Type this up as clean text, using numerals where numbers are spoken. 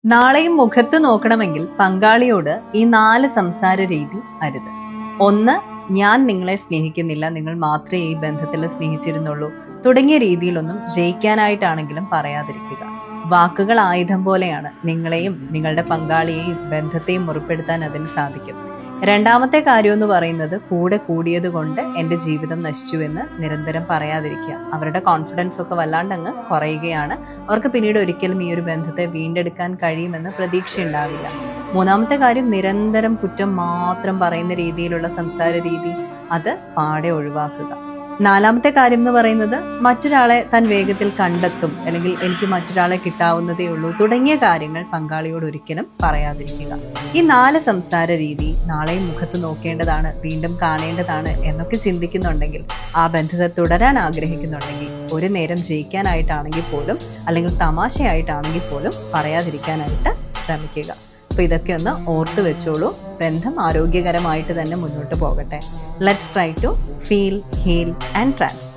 നാളെയും മുഖത്ത് നോക്കണമെങ്കിൽ പങ്കാളിയോട് ഈ 4 സംസാര രീതി അരുത്. 1, ഞാൻ നിങ്ങളെ സ്നേഹിക്കുന്നില്ല, നിങ്ങൾ മാത്രമേ ഈ ബന്ധത്തിൽ സ്നേഹിച്ചിരുന്നുള്ളൂ തുടങ്ങിയ രീതിയിലൊന്നും ജയിക്കാനായിട്ടാണെങ്കിലും പറയാതിരിക്കുക. വാക്കുകൾ ആയുധം പോലെയാണ്. നിങ്ങളെയും നിങ്ങളുടെ പങ്കാളിയെയും ബന്ധത്തെയും മുറിപ്പെടുത്താൻ അതിന് സാധിക്കും. രണ്ടാമത്തെ കാര്യം എന്ന് പറയുന്നത്, കൂടെ കൂടിയത് കൊണ്ട് എൻ്റെ ജീവിതം നശിച്ചു എന്ന് നിരന്തരം പറയാതിരിക്കുക. അവരുടെ കോൺഫിഡൻസ് ഒക്കെ വല്ലാണ്ടങ്ങ് കുറയുകയാണ്. അവർക്ക് പിന്നീട് ഒരിക്കലും ഈ ഒരു ബന്ധത്തെ വീണ്ടെടുക്കാൻ കഴിയുമെന്ന് പ്രതീക്ഷയുണ്ടാവില്ല. മൂന്നാമത്തെ കാര്യം, നിരന്തരം കുറ്റം മാത്രം പറയുന്ന രീതിയിലുള്ള സംസാര രീതി, അത് പാടെ ഒഴിവാക്കുക. നാലാമത്തെ കാര്യം എന്ന് പറയുന്നത്, മറ്റൊരാളെ താൻ വേഗത്തിൽ കണ്ടെത്തും, അല്ലെങ്കിൽ എനിക്ക് മറ്റൊരാളെ കിട്ടാവുന്നതേ ഉള്ളൂ തുടങ്ങിയ കാര്യങ്ങൾ പങ്കാളിയോട് ഒരിക്കലും പറയാതിരിക്കുക. ഈ 4 സംസാര രീതി നാളെയും മുഖത്ത് നോക്കേണ്ടതാണ്, വീണ്ടും കാണേണ്ടതാണ് എന്നൊക്കെ ചിന്തിക്കുന്നുണ്ടെങ്കിൽ, ആ ബന്ധത്തെ തുടരാൻ ആഗ്രഹിക്കുന്നുണ്ടെങ്കിൽ, ഒരു നേരം ജയിക്കാനായിട്ടാണെങ്കിൽ പോലും അല്ലെങ്കിൽ തമാശയായിട്ടാണെങ്കിൽ പോലും പറയാതിരിക്കാനായിട്ട് ശ്രമിക്കുക. അപ്പോൾ ഇതൊക്കെ ഒന്ന് ഓർത്ത് വെച്ചോളൂ. ബന്ധം ആരോഗ്യകരമായിട്ട് തന്നെ മുന്നോട്ട് പോകട്ടെ. Let's try to feel, heal and transfer.